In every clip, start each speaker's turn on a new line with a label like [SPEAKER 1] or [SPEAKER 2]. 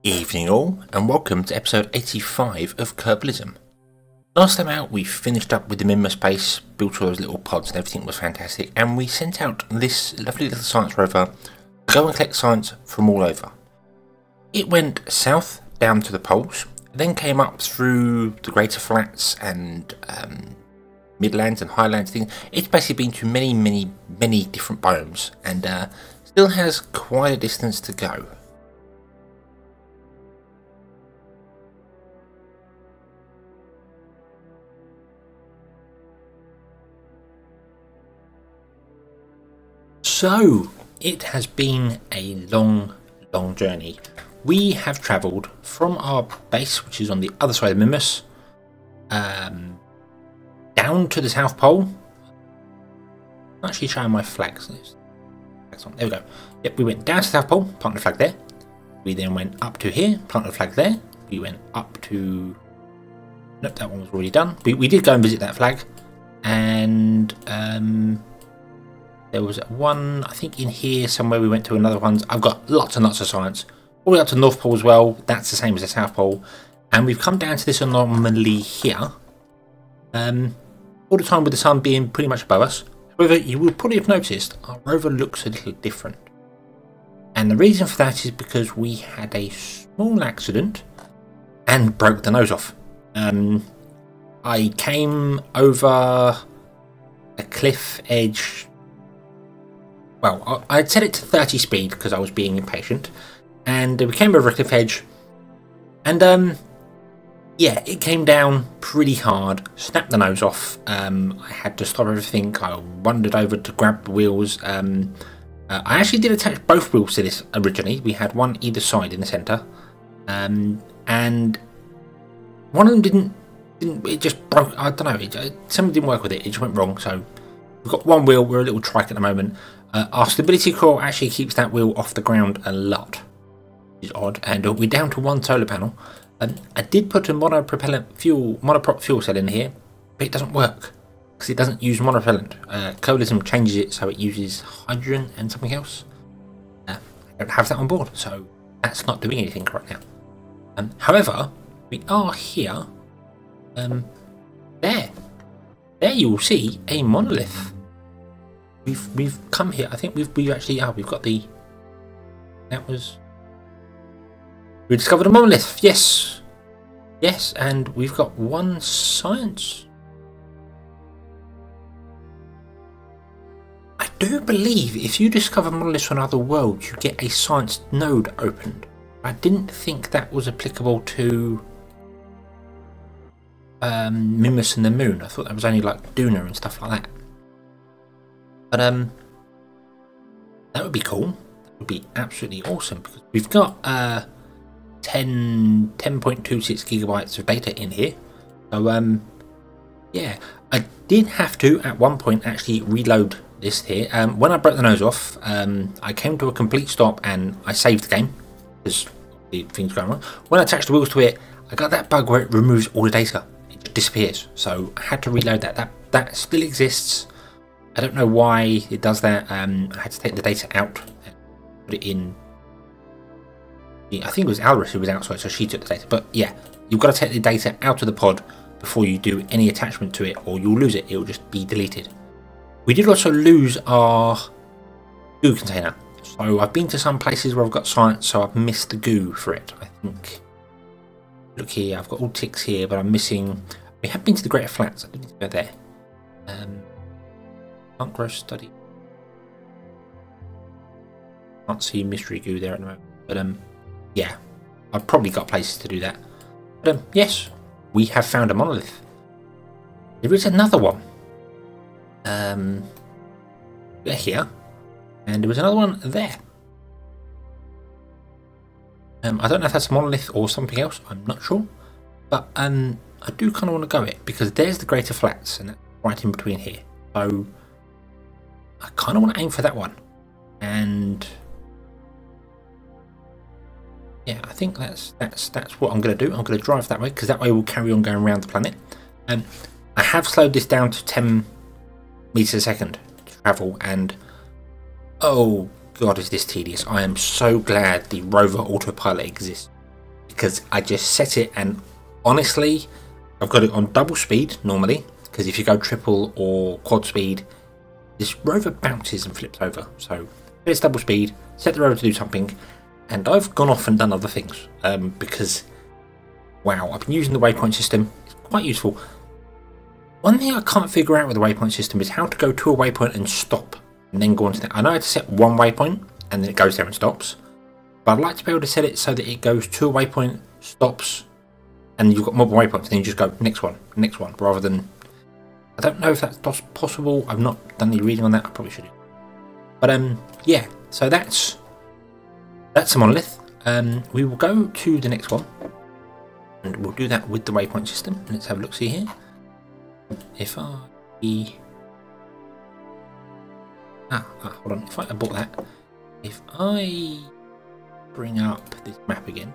[SPEAKER 1] Evening all, and welcome to episode 85 of Kerbalism. Last time out we finished up with the Minmus Base, built all those little pods and everything was fantastic, and we sent out this lovely little science rover to go and collect science from all over. It went south down to the poles, then came up through the greater flats and midlands and highlands things. It's basically been to many different biomes, and still has quite a distance to go. So, it has been a long journey. We have travelled from our base, which is on the other side of Minmus, down to the South Pole. I'm actually showing my flags. There we go. Yep, we went down to the South Pole, planted a flag there. We then went up to here, planted a flag there. We went up to... Nope, that one was already done. We did go and visit that flag. And... there was one, I think in here somewhere we went to another one. I've got lots and lots of science. All the way up to the North Pole as well. That's the same as the South Pole. And we've come down to this anomaly here. All the time with the sun being pretty much above us. However, you will probably have noticed our rover looks a little different. And the reason for that is because we had a small accident and broke the nose off. I came over a cliff edge. Well, I'd set it to 30 speed because I was being impatient, and we came over a cliff edge, and yeah, it came down pretty hard, snapped the nose off. I had to stop everything. I wandered over to grab the wheels. I actually did attach both wheels to this originally. We had one either side in the centre, and one of them didn't. It just broke. I don't know. Something didn't work with it. It just went wrong. So we've got one wheel. We're a little trike at the moment. Our stability core actually keeps that wheel off the ground a lot, which is odd, and we're down to one solar panel. I did put a monopropellant monoprop fuel cell in here, but it doesn't work because it doesn't use monopropellant. Kerbalism changes it so it uses hydrogen and something else. I don't have that on board, so that's not doing anything right now. However, we are here. There you will see a monolith. We've come here. I think we've actually we've got the. We discovered a monolith. Yes, and we've got one science. I do believe if you discover monoliths on other worlds, you get a science node opened. I didn't think that was applicable to Minmus and the Moon. I thought that was only like Duna and stuff like that. But that would be cool. That would be absolutely awesome because we've got 10.26 gigabytes of data in here. So yeah, I did have to at one point actually reload this here. When I broke the nose off, I came to a complete stop and I saved the game because things going wrong. When I attached the wheels to it, I got that bug where it removes all the data. It just disappears. So I had to reload that. That still exists. I don't know why it does that. I had to take the data out and put it in. I think it was Alris who was outside, so she took the data. But yeah, you've got to take the data out of the pod before you do any attachment to it, or you'll lose it. It will just be deleted. We did also lose our goo container. So I've been to some places where I've got science, so I've missed the goo for it. I think. Look here, I've got all ticks here, but I'm missing. We have been to the Greater Flats. I didn't need to go there. Plant growth study. Can't see mystery goo there at the moment, but yeah, I've probably got places to do that. But yes, we have found a monolith. There is another one. They're here, and there was another one there. I don't know if that's a monolith or something else. I'm not sure, but I do kind of want to go it because there's the Greater Flats, and that's right in between here. So I kind of want to aim for that one, and yeah, I think that's what I'm going to do. I'm going to drive that way because that way we'll carry on going around the planet. I have slowed this down to 10 meters a second to travel, and oh God, is this tedious. I am so glad the rover autopilot exists. because I just set it, and honestly, I've got it on double speed normally, because if you go triple or quad speed, this rover bounces and flips over. So it's double speed, set the rover to do something, and I've gone off and done other things because, wow, I've been using the waypoint system. It's quite useful. One thing I can't figure out with the waypoint system is how to go to a waypoint and stop, and then go on to that. I know how to set one waypoint, and then it goes there and stops. But I'd like to be able to set it so that it goes to a waypoint, stops, and you've got multiple waypoints, and then you just go next one, rather than... I don't know if that's possible. I've not done any reading on that. I probably should. But yeah. So that's the monolith. We will go to the next one, and we'll do that with the waypoint system. Let's have a look. See here. If I hold on. If I bought that, if I bring up this map again,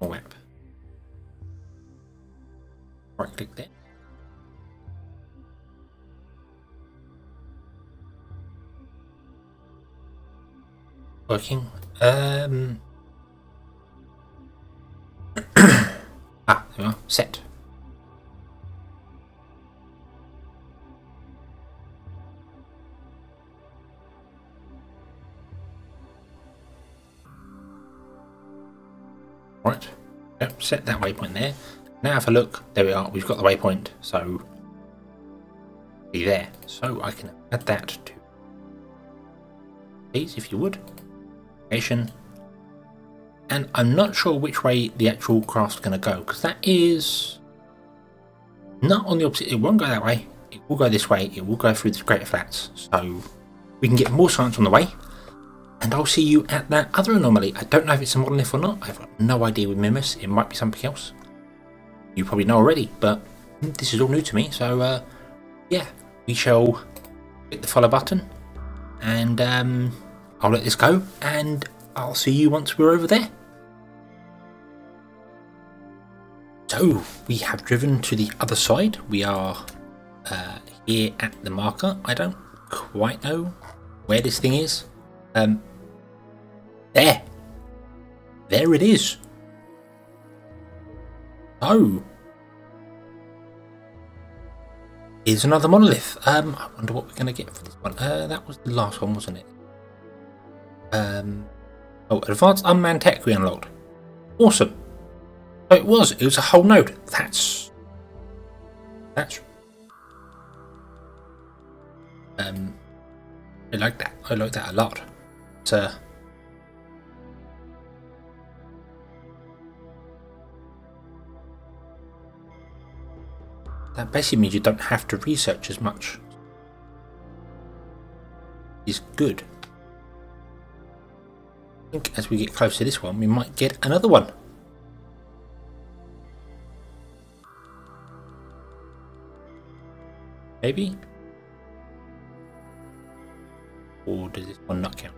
[SPEAKER 1] more map. Right click there. Working. There we are. Set. Right. Yep, set that waypoint there. Now have a look. There we are. We've got the waypoint. So be there. So I can add that to, please, if you would. Location. And I'm not sure which way the actual craft's going to go, because that is not on the opposite. It won't go that way. It will go this way. It will go through the Greater Flats. So we can get more science on the way. And I'll see you at that other anomaly. I don't know if it's a monolith or not. I've got no idea with Minmus. It might be something else. You probably know already, but this is all new to me. So yeah, we shall hit the follow button, and I'll let this go, and I'll see you once we're over there. So we have driven to the other side. We are here at the marker. I don't quite know where this thing is. There it is. Oh, here's another monolith. I wonder what we're going to get for this one. That was the last one, wasn't it? Oh, advanced unmanned tech we unlocked. Awesome. So it was a whole node. That's I like that. I like that a lot. It's that basically means you don't have to research as much. It's good. I think as we get close to this one, we might get another one. Maybe? Or does this one not count?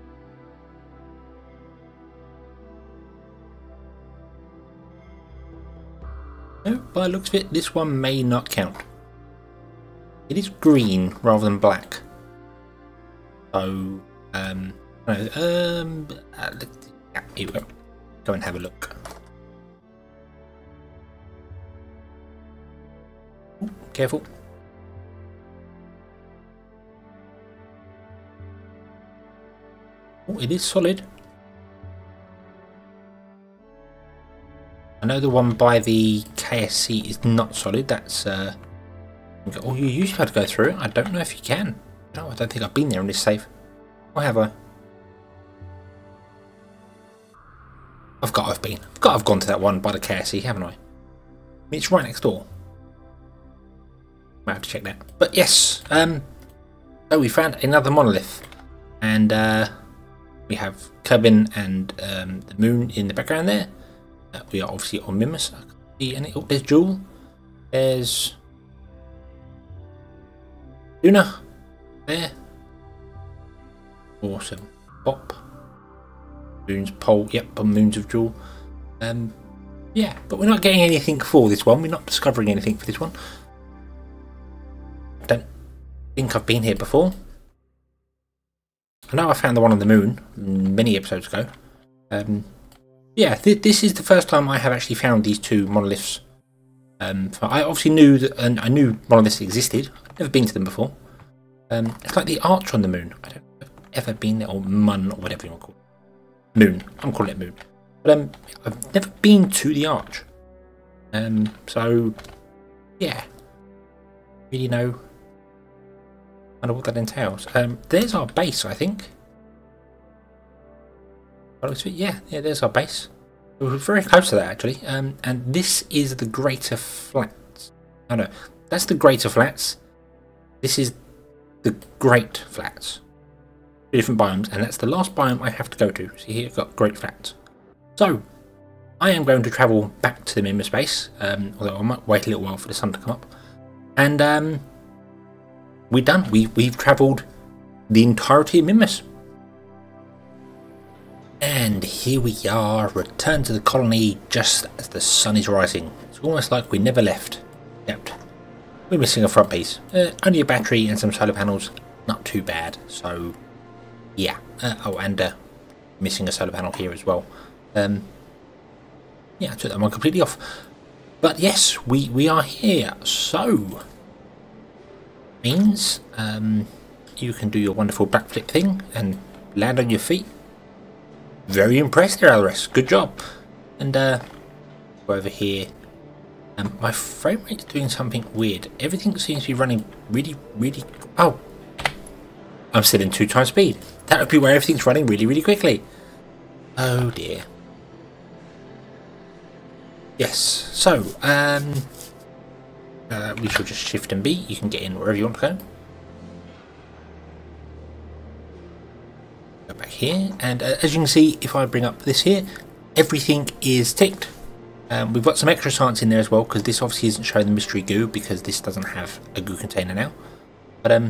[SPEAKER 1] No, by the looks of it, this one may not count. It is green rather than black. So, yeah, here we go. Go and have a look. Ooh, careful. Oh, it is solid. I know the one by the KSC is not solid. That's oh, you used to have to go through it. I don't know if you can. No, I don't think I've been there in this save. Or have I? I've got to have been. I've got to have gone to that one by the KSC, haven't I? I mean, it's right next door. Might have to check that. But yes, so we found another monolith, and we have Kerbal and the moon in the background there. We are obviously on Minmus. I can't see any. Oh, there's Jewel. There's Luna. There. Awesome. Pop. Moon's pole. Yep, moons of Jewel. Yeah, but we're not getting anything for this one. We're not discovering anything for this one. I don't think I've been here before. I know I found the one on the moon many episodes ago. Yeah, this is the first time I have actually found these two monoliths. I obviously knew that, and I knew monoliths existed. I've never been to them before. It's like the arch on the moon. I don't know if I've ever been there, or Mun, or whatever you want to call it. Moon. I'm calling it Moon. But I've never been to the arch. So yeah, really know kind of what that entails. There's our base, I think. Yeah, there's our base. We're very close to that actually. And this is the Greater Flats. Oh no, that's the Greater Flats. This is the Great Flats. Two different biomes, and that's the last biome I have to go to. See here, I've got Great Flats. So I am going to travel back to the Minmus Base, although I might wait a little while for the sun to come up. And we're done. We've travelled the entirety of Minmus. And here we are, returned to the colony just as the sun is rising. It's almost like we never left. Except we're missing a front piece. Only a battery and some solar panels. Not too bad. So yeah. Oh, and missing a solar panel here as well. Yeah, I took that one completely off. But yes, we are here. So means you can do your wonderful backflip thing and land on your feet. Very impressed there, Alris. Good job. And go over here. My frame rate's doing something weird. Everything seems to be running really... Oh! I'm still in 2 times speed. That would be where everything's running really quickly. Oh dear. Yes, so, we shall just shift and B. You can get in wherever you want to go. Go back here, and as you can see, if I bring up this here, everything is ticked. We've got some extra science in there as well, because this obviously isn't showing the mystery goo, because this doesn't have a goo container now. But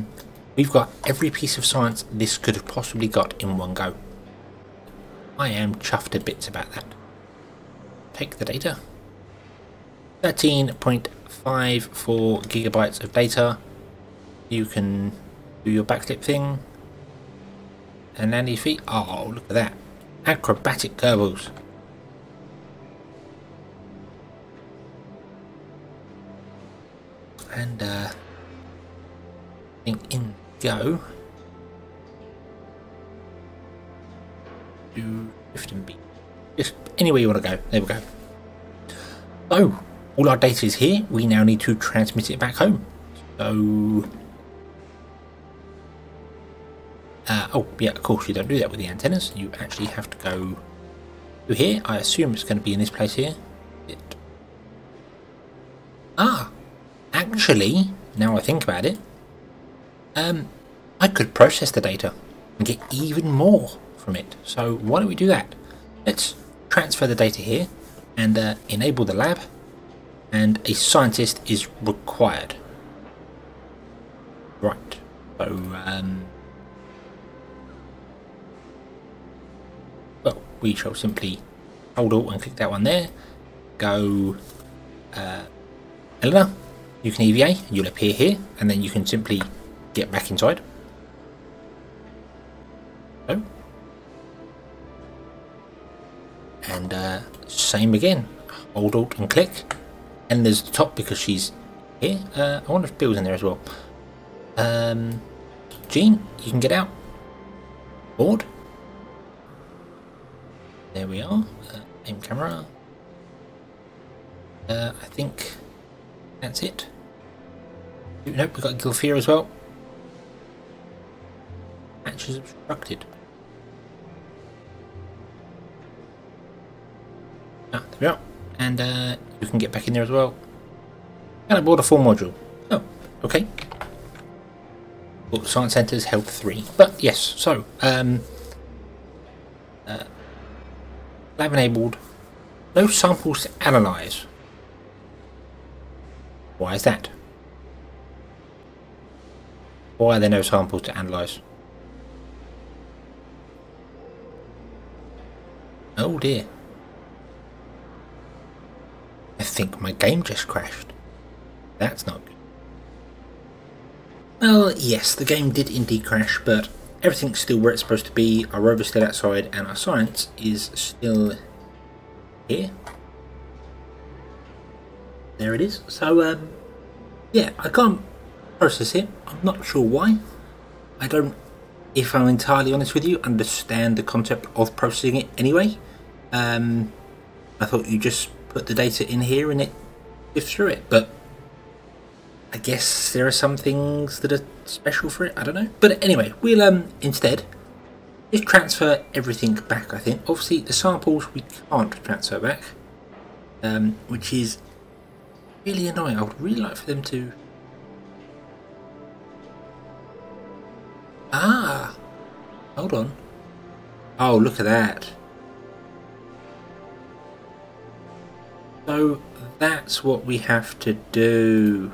[SPEAKER 1] we've got every piece of science this could have possibly got in one go. I am chuffed to bits about that. Take the data. 13.54 gigabytes of data. You can do your backflip thing and land your feet. Oh, look at that. Acrobatic Kerbals. And I think in go. Do shift and B. Just anywhere you want to go. There we go. So all our data is here. We now need to transmit it back home. So oh yeah, of course you don't do that with the antennas. You actually have to go to here. I assume it's going to be in this place here. Actually, now I think about it, I could process the data and get even more from it. So why don't we do that? Let's transfer the data here and enable the lab, and a scientist is required. Right, so well, we shall simply hold Alt and click that one there. Go Eleanor, you can EVA and you'll appear here, and then you can simply get back inside. So, and same again, hold Alt and click, and there's the top because she's here. I wonder if Bill's in there as well. Jean, you can get out. Board. There we are. Aim camera. I think that's it. Nope, we've got Gilfear as well. Hatch is obstructed. Ah, there we are. And you can get back in there as well. And I bought a full module. Oh, okay. Well, Science Centre's held 3. But yes, so lab enabled. No samples to analyse. Why is that? Why are there no samples to analyse? Oh dear. I think my game just crashed. That's not good. Well, yes, the game did indeed crash, but everything's still where it's supposed to be. Our rover's still outside, and our science is still here. There it is. So yeah, I can't process it. I'm not sure why. I don't, if I'm entirely honest with you, understand the concept of processing it anyway. I thought you just put the data in here and it sifts through it, but I guess there are some things that are special for it. I don't know. But anyway, we'll instead just transfer everything back, I think. Obviously, the samples we can't transfer back, which is really annoying. I would really like for them to... Ah! Hold on. Oh, look at that. So that's what we have to do.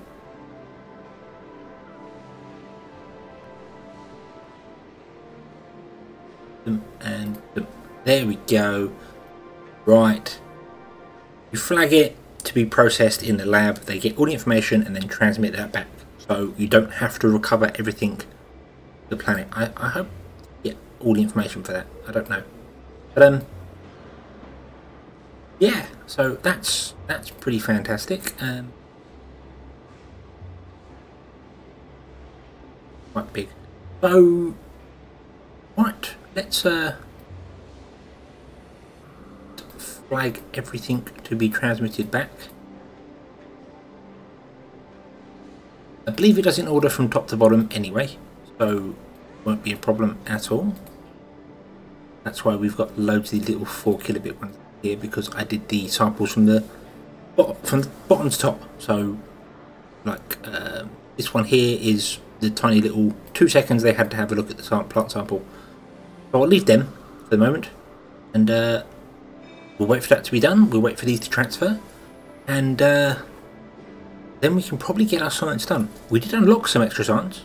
[SPEAKER 1] And there we go. Right. You flag it to be processed in the lab. They get all the information and then transmit that back. So you don't have to recover everything to the planet. I hope you get all the information for that. I don't know. But yeah, so that's pretty fantastic. Quite big. So right, let's flag everything to be transmitted back. I believe it does in order from top to bottom anyway, so won't be a problem at all. That's why we've got loads of these little 4 kilobit ones here, because I did the samples from the bottom to top. So like this one here is the tiny little 2 seconds they had to have a look at the plant sample. So I'll leave them for the moment, and we'll wait for that to be done. We'll wait for these to transfer, and then we can probably get our science done. We did unlock some extra science,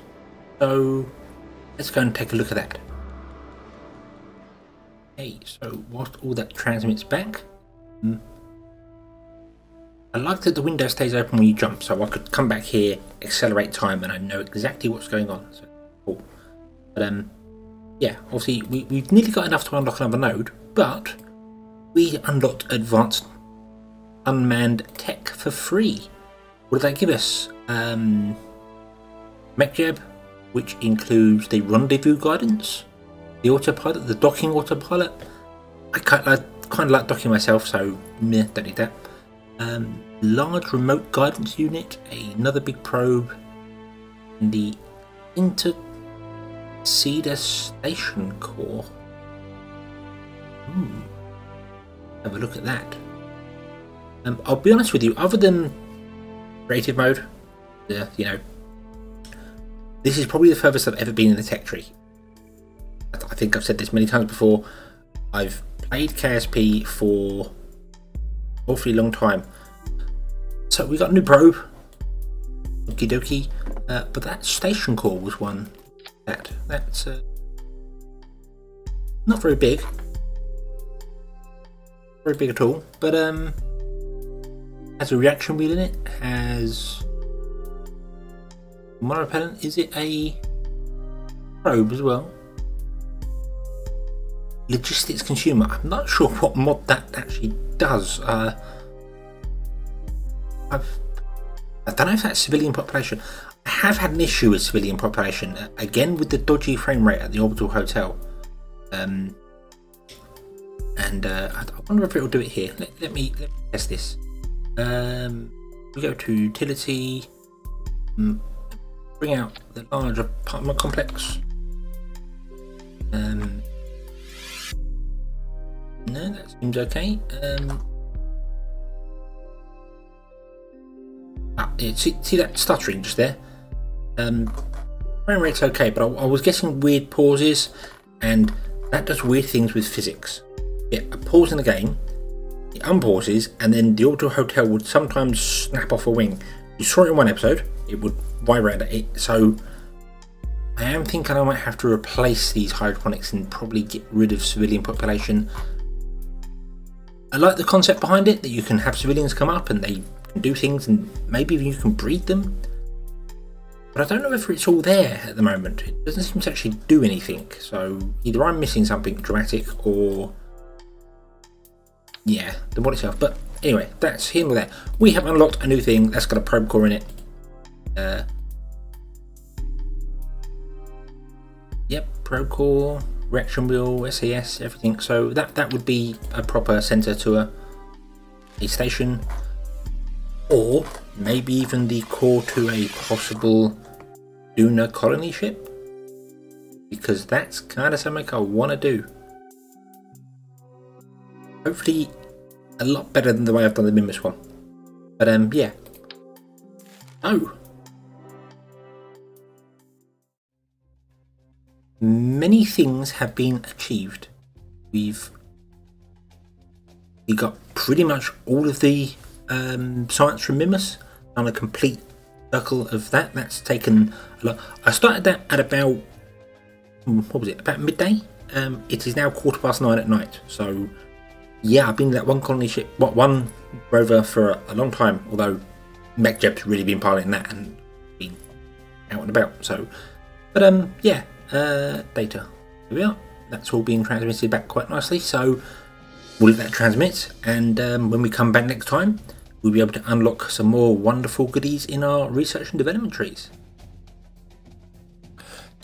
[SPEAKER 1] so let's go and take a look at that. Okay, so whilst all that transmits back, I like that the window stays open when you jump, so I could come back here, accelerate time, and I know exactly what's going on. So cool. But yeah, obviously we've nearly got enough to unlock another node, but we unlocked advanced unmanned tech for free. What did that give us? MechJab, which includes the rendezvous guidance, the autopilot, the docking autopilot. I kind of like docking myself, so meh, don't need that. Large remote guidance unit, another big probe, and the Interceder Station Core. Have a look at that. I'll be honest with you, other than creative mode, you know, this is probably the furthest I've ever been in the tech tree. I think I've said this many times before. I've played KSP for an awfully long time. So we got a new probe, okie dokie, but that station core was one that's not very big, at all, but has a reaction wheel in it, has monopellant. Is it a probe as well? Logistics consumer. I'm not sure what mod that actually does. I don't know if that's civilian population. I have had an issue with civilian population, again with the dodgy frame rate at the orbital hotel. I wonder if it will do it here. Let me test this. We go to utility, bring out the large apartment complex. No, that seems okay. See that stuttering just there? Frame rate's okay, but I was getting weird pauses, and that does weird things with physics. Yeah, a pause in the game, it unpauses, and then the auto hotel would sometimes snap off a wing. You saw it in one episode, it would vibrate at it, so I am thinking I might have to replace these hydroponics and probably get rid of civilian population. I like the concept behind it, that you can have civilians come up and they can do things, and maybe you can breed them. but I don't know if it's all there at the moment. It doesn't seem to actually do anything, so either I'm missing something dramatic or yeah, the mod itself. But anyway, that's here and there. We have unlocked a new thing that's got a probe core in it. Yep, probe core, reaction wheel, SAS, everything. So that would be a proper sensor to a station, or maybe even the core to a possible lunar colony ship, because that's kind of something I want to do. Hopefully a lot better than the way I've done the Minmus one. But yeah. Oh. Many things have been achieved. We got pretty much all of the science from Minmus, done a complete circle of that. That's taken a lot. I started that at about, what was it, about midday? It is now 9:15 at night, so yeah, I've been in that one colony ship, one rover for a long time, although MechJeb's really been piloting that and been out and about, so, but yeah, data, here we are, that's all being transmitted back quite nicely, so we'll let that transmit, and when we come back next time, we'll be able to unlock some more wonderful goodies in our research and development trees.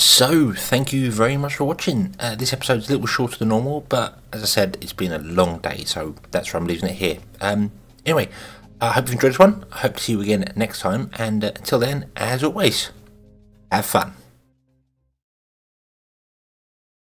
[SPEAKER 1] So, thank you very much for watching. This episode's a little shorter than normal, but as I said, it's been a long day, so that's why I'm leaving it here. Anyway, I hope you've enjoyed this one. I hope to see you again next time, and until then, as always, have fun.